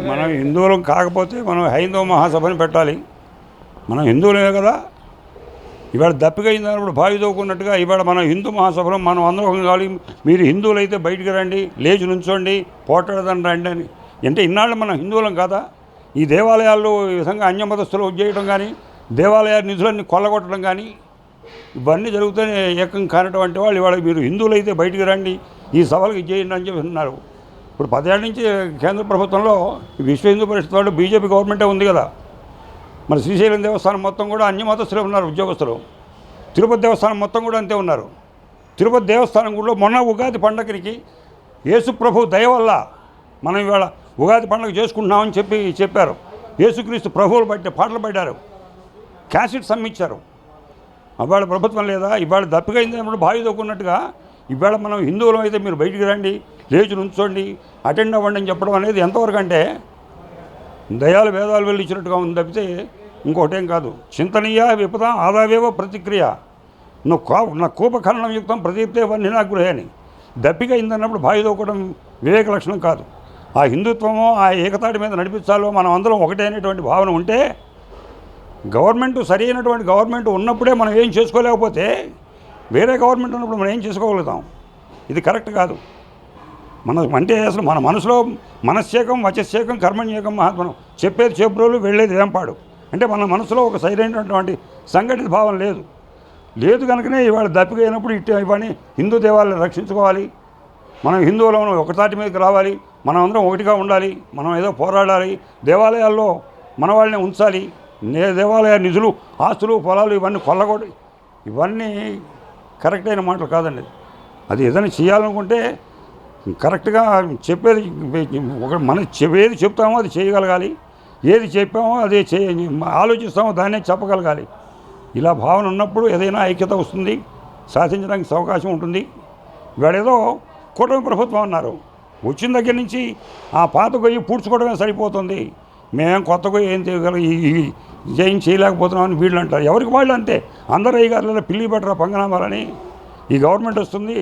మనం హిందువులం కాకపోతే మనం హైందవ మహాసభని పెట్టాలి. మనం హిందువులమే కదా. ఇవాళ దప్పికైందన్నప్పుడు బావి తోకున్నట్టుగా ఇవాళ మనం హిందూ మహాసభలో మనం అందరం కావాలి. మీరు హిందువులైతే బయటికి రండి, లేచి నుంచోండి, పోటాడదని రండి అని. అంటే ఇన్నాళ్ళు మనం హిందువులం కాదా? ఈ దేవాలయాల్లో ఈ విధంగా అన్యమతస్థులు చేయడం కానీ, దేవాలయ నిధులన్నీ కొల్లగొట్టడం కానీ ఇవన్నీ జరుగుతూనే ఏకం కానటువంటి వాళ్ళు ఇవాళ మీరు హిందువులైతే బయటికి రండి, ఈ సభలకు చేయండి అని చెప్పి అన్నారు. ఇప్పుడు 10 ఏళ్ళ నుంచి కేంద్ర ప్రభుత్వంలో విశ్వ హిందూ పరిషత్ వాళ్ళు బీజేపీ గవర్నమెంటే ఉంది కదా. మరి శ్రీశైలం దేవస్థానం మొత్తం కూడా అన్యమతస్థులే ఉన్నారు ఉద్యోగస్తులు. తిరుపతి దేవస్థానం మొత్తం కూడా అంతే ఉన్నారు. తిరుపతి దేవస్థానం కూడా మొన్న ఉగాది పండగకి యేసు ప్రభు దయ వల్ల మనం ఇవాళ ఉగాది పండుగ చేసుకుంటున్నామని చెప్పారు. యేసుక్రీస్తు ప్రభువులు బట్టి పాటలు పాడారు, క్యాసెట్స్ అమ్మించారు. ఇవాళ ప్రభుత్వం లేదా? ఇవాళ దప్పికైంది అన్నప్పుడు బావి తోకున్నట్టుగా ఇవాళ మనం హిందువులం అయితే మీరు బయటికి రండి, లేచి నుంచోండి, అటెండ్ అవ్వండి అని చెప్పడం అనేది ఎంతవరకు అంటే దయాలు వేదాలు వెళ్ళి ఇచ్చినట్టుగా ఉంది తప్పితే ఇంకోటేం కాదు. చింతనీయ విపద ఆదావేవ ప్రతిక్రియ నా కోపఖననం యుక్తం ప్రదీప్తే వన్నినాగృహే అని. దప్పిక అయిందన్నప్పుడు బావి తోకడం వివేక లక్షణం కాదు. ఆ హిందుత్వమో ఆ ఏకతాటి మీద నడిపించాలో మనం అందరం ఒకటే అనేటువంటి భావన ఉంటే, గవర్నమెంట్ సరైనటువంటి గవర్నమెంట్ ఉన్నప్పుడే మనం ఏం చేసుకోలేకపోతే వేరే గవర్నమెంట్ ఉన్నప్పుడు మనం ఏం చేసుకోగలుగుతాం? ఇది కరెక్ట్ కాదు. అంటే అసలు మన మనసులో మనశ్చేకం వచశ్చేకం కర్మణ్యేకం మహాత్మనం, చెప్పేది చెప్పురోలు వెళ్ళేది వేంపాడు. అంటే మన మనసులో ఒక సరైనటువంటి సంఘటిత భావం లేదు కనుకనే ఇవాళ దప్పిక అయినప్పుడు ఇవన్నీ హిందూ దేవాలయాన్ని రక్షించుకోవాలి, మనం హిందువులను ఒకతాటి మీదకి రావాలి, మనం అందరం ఒకటిగా ఉండాలి, మనం ఏదో పోరాడాలి, దేవాలయాల్లో మన వాళ్ళని ఉంచాలి, దేవాలయ నిధులు ఆస్తులు పొలాలు ఇవన్నీ కొల్లగొట్టి ఇవన్నీ కరెక్ట్ అయిన మాటలు కాదండి. అది ఏదైనా చేయాలనుకుంటే కరెక్ట్గా చెప్పేది మనం ఏది చెప్తామో అది చేయగలగాలి, ఏది చెప్పామో అదే ఆలోచిస్తామో దాన్నే చెప్పగలగాలి. ఇలా భావన ఉన్నప్పుడు ఏదైనా ఐక్యత వస్తుంది, సాధించడానికి అవకాశం ఉంటుంది. ఇవాడేదో కూటమి ప్రభుత్వం అన్నారు, వచ్చిన దగ్గర నుంచి ఆ పాత గొయ్యి పూడ్చుకోవడమే సరిపోతుంది, మేమేం కొత్త గొయ్యి ఏం చేయలేకపోతున్నామని వీళ్ళు అంటారు. ఎవరికి వాళ్ళు అంతే. అందరూ అయ్యగారులలో పిల్లి పట్టరా పంగనామాలని. ఈ గవర్నమెంట్ వస్తుంది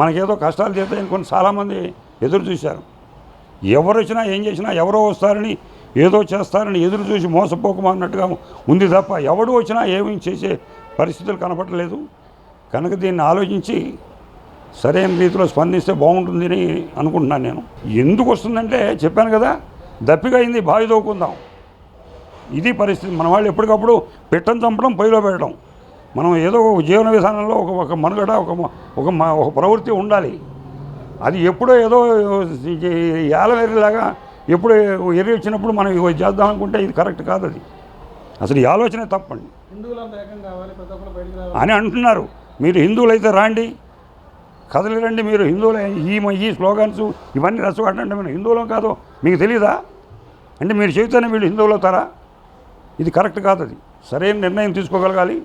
మనకేదో కష్టాలు తీరుతాయని కొన్ని చాలామంది ఎదురు చూశారు. ఎవరు వచ్చినా ఏం చేసినా ఎవరో వస్తారని ఏదో చేస్తారని ఎదురు చూసి మోసపోకమన్నట్టుగా ఉంది తప్ప ఎవడు వచ్చినా ఏమీ చేసే పరిస్థితులు కనపడలేదు. కనుక దీన్ని ఆలోచించి సరైన రీతిలో స్పందిస్తే బాగుంటుందని అనుకుంటున్నాను నేను. ఎందుకు వస్తుందంటే చెప్పాను కదా, దప్పిక అయింది బావి తోకుందాం, ఇది పరిస్థితి. మన వాళ్ళు ఎప్పటికప్పుడు పెట్టని చంపడం, పొయ్యిలో పెట్టడం. మనం ఏదో ఒక జీవన విధానంలో ఒక మనుగడ ఒక ప్రవృత్తి ఉండాలి. అది ఎప్పుడో ఏదో ఏలవేరిలాగా ఎప్పుడు ఎరి వచ్చినప్పుడు మనం చేద్దాం అనుకుంటే ఇది కరెక్ట్ కాదు. అది అసలు ఈ ఆలోచనే తప్పండి అని అంటున్నారు. మీరు హిందువులైతే రాండి, కదలి రండి, మీరు హిందువులు ఈ స్లోగన్స్ ఇవన్నీ రసగొట్టండి. మనం హిందువులం కాదో మీకు తెలీదా? అంటే మీరు చెబితేనే వీళ్ళు హిందువులు అవుతారా? ఇది కరెక్ట్ కాదు. అది సరైన నిర్ణయం తీసుకోగలగాలి.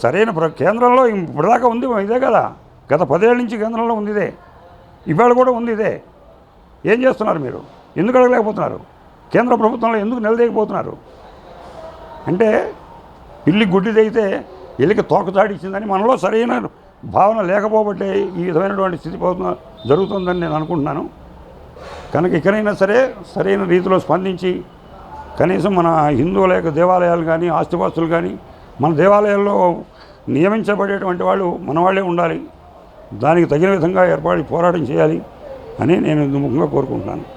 సరైన కేంద్రంలో ఇప్పటిదాకా ఉంది ఇదే కదా, గత 10 ఏళ్ళ నుంచి కేంద్రంలో ఉంది ఇదే, ఇవాళ కూడా ఉంది ఇదే. ఏం చేస్తున్నారు మీరు? ఎందుకు అడగలేకపోతున్నారు? కేంద్ర ప్రభుత్వంలో ఎందుకు నిలదీయకపోతున్నారు? అంటే పిల్లి గుడ్డిదైతే ఎలికి తోకచాడిచ్చిందని మనలో సరైన భావన లేకపోబట్టే ఈ విధమైనటువంటి స్థితి జరుగుతుందని నేను అనుకుంటున్నాను. కనుక ఇకనైనా సరే సరైన రీతిలో స్పందించి కనీసం మన హిందువుల యొక్క దేవాలయాలు కానీ ఆస్తిపాస్తులు కానీ మన దేవాలయాల్లో నియమించబడేటువంటి వాళ్ళు మన వాళ్ళే ఉండాలి. దానికి తగిన విధంగా పోరాటం చేయాలి అని నేను ముఖ్యంగా కోరుకుంటున్నాను.